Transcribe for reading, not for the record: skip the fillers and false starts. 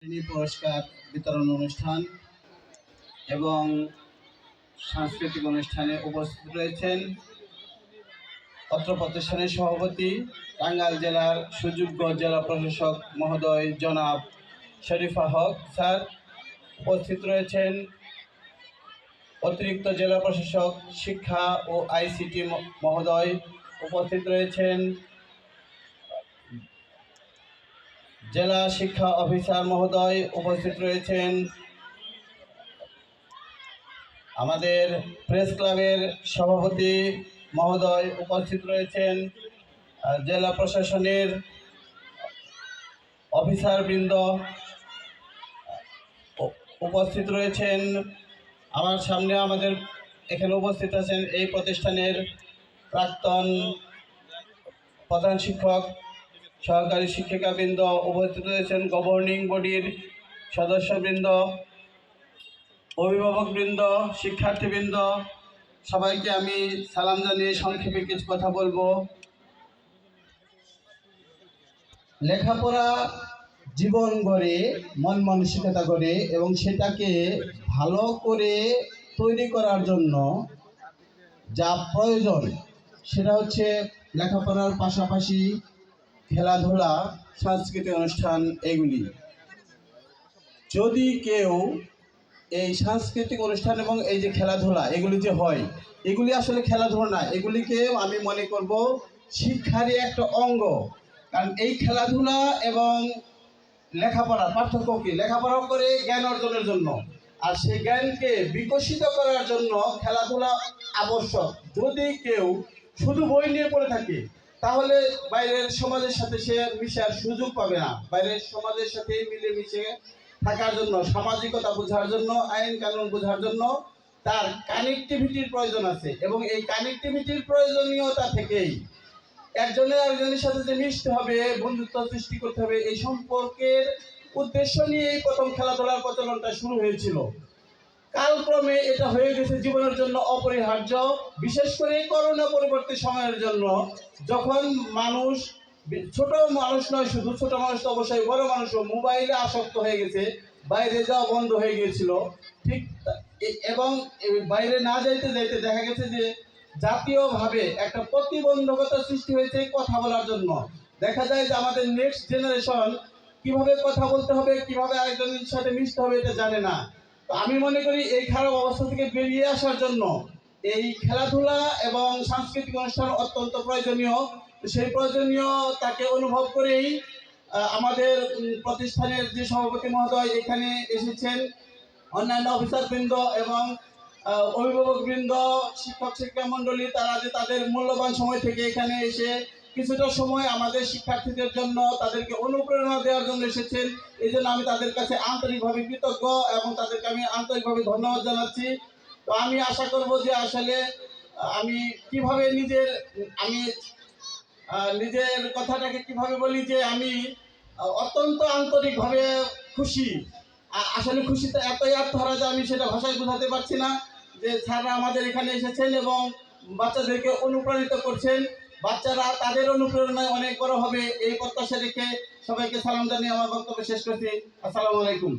শ্রেণী পুরস্কার বিতরণ অনুষ্ঠান এবং সাংস্কৃতিক অনুষ্ঠানে উপস্থিত রয়েছেন অত্র প্রতিষ্ঠানের সভাপতি টাঙ্গাইল জেলার সুযোগ্য জেলা প্রশাসক মহোদয় জনাব শরীফা হক স্যার। উপস্থিত রয়েছেন অতিরিক্ত জেলা প্রশাসক শিক্ষা ও আইসিটি মহোদয়। উপস্থিত রয়েছেন জেলা শিক্ষা অফিসার মহোদয়। উপস্থিত রয়েছেন আমাদের প্রেস ক্লাবের সভাপতি মহোদয়। উপস্থিত রয়েছেন জেলা প্রশাসনের অফিসারবৃন্দ। উপস্থিত রয়েছেন আমার সামনে আমাদের এখানে উপস্থিত আছেন এই প্রতিষ্ঠানের প্রাক্তন প্রধান শিক্ষক, সহকারী শিক্ষিকাবৃন্দ। উপস্থিত রয়েছেন গভর্নিং বডির সদস্যবৃন্দ, অভিভাবকবৃন্দ, শিক্ষার্থীবৃন্দ। সবাইকে আমি সালাম জানিয়ে সংক্ষেপে কিছু কথা বলবো। লেখাপড়া জীবন গড়ে, মন মানসিকতা গড়ে এবং সেটাকে ভালো করে তৈরি করার জন্য যা প্রয়োজন সেটা হচ্ছে লেখাপড়ার পাশাপাশি খেলাধুলা, সাংস্কৃতিক অনুষ্ঠান। এগুলি যদি কেউ এই সাংস্কৃতিক অনুষ্ঠান এবং এই যে খেলাধুলা এগুলি যে হয়, এগুলি আসলে খেলাধুলা না, এগুলিকে আমি মনে করব শিক্ষারই একটা অঙ্গ। কারণ এই খেলাধুলা এবং লেখাপড়ার পার্থক্য কি? লেখাপড়া করে জ্ঞান অর্জনের জন্য, আর সেই জ্ঞানকে বিকশিত করার জন্য খেলাধুলা আবশ্যক। যদি কেউ শুধু বই নিয়ে পড়ে থাকে তাহলে বাইরের সমাজের সাথে সে মিশার সুযোগ পাবে না। বাইরের সমাজের সাথে মিলেমিশে থাকার জন্য, সামাজিকতা বোঝার জন্য, আইন কানুন বোঝার জন্য তার কানেক্টিভিটির প্রয়োজন আছে। এবং এই কানেক্টিভিটির প্রয়োজনীয়তা থেকেই একজনের আরেকজনের সাথে যে মিশতে হবে, বন্ধুত্ব সৃষ্টি করতে হবে, এই সম্পর্কের উদ্দেশ্য নিয়েই প্রথম খেলাধুলার প্রচলনটা শুরু হয়েছিল। কালক্রমে এটা হয়ে গেছে জীবনের জন্য অপরিহার্য, বিশেষ করে করোনা পরবর্তী সময়ের জন্য, যখন মানুষ, ছোট মানুষ নয় শুধু, ছোট মানুষ তো অবশ্যই, বড় মানুষও মোবাইলে আসক্ত হয়ে গেছে, বাইরে যাওয়া বন্ধ হয়ে গিয়েছিল। ঠিক এবং বাইরে না যাইতে যাইতে দেখা গেছে যে জাতীয়ভাবে একটা প্রতিবন্ধকতা সৃষ্টি হয়েছে কথা বলার জন্য। দেখা যায় যে আমাদের নেক্সট জেনারেশন কিভাবে কথা বলতে হবে, কিভাবে আরেকজনের সাথে মিশতে হবে এটা জানে না। তো আমি মনে করি এই খারাপ অবস্থা থেকে বেরিয়ে আসার জন্য এই খেলাধুলা এবং সাংস্কৃতিক অনুষ্ঠান অত্যন্ত প্রয়োজনীয়। সেই প্রয়োজনীয়তাকে অনুভব করেই আমাদের প্রতিষ্ঠানের যে সভাপতি মহোদয় এখানে এসেছেন, অন্যান্য অফিসারবৃন্দ এবং অভিভাবকবৃন্দ, শিক্ষক শিক্ষা মণ্ডলী, তারা যে তাদের মূল্যবান সময় থেকে এখানে এসে কিছুটা সময় আমাদের শিক্ষার্থীদের জন্য তাদেরকে অনুপ্রেরণা দেওয়ার জন্য এসেছেন, এই জন্য আমি তাদের কাছে আন্তরিকভাবে কৃতজ্ঞ এবং তাদেরকে আমি আন্তরিকভাবে ধন্যবাদ জানাচ্ছি। তো আমি আশা করব যে আসলে আমি কিভাবে নিজের কথাটাকে কিভাবে বলি যে আমি অত্যন্ত আন্তরিকভাবে খুশি। আসলে খুশিতে এতই আত্মহারা যে আমি সেটা ভাষায় বোঝাতে পারছি না। যে স্যাররা আমাদের এখানে এসেছেন এবং বাচ্চাদেরকে অনুপ্রাণিত করছেন, বাচ্চারা তাদের অনুপ্রেরণায় অনেক বড় হবে এই প্রত্যাশা রেখে সবাইকে সালাম জানিয়ে আমার বক্তব্য শেষ করছি। আসসালামু আলাইকুম।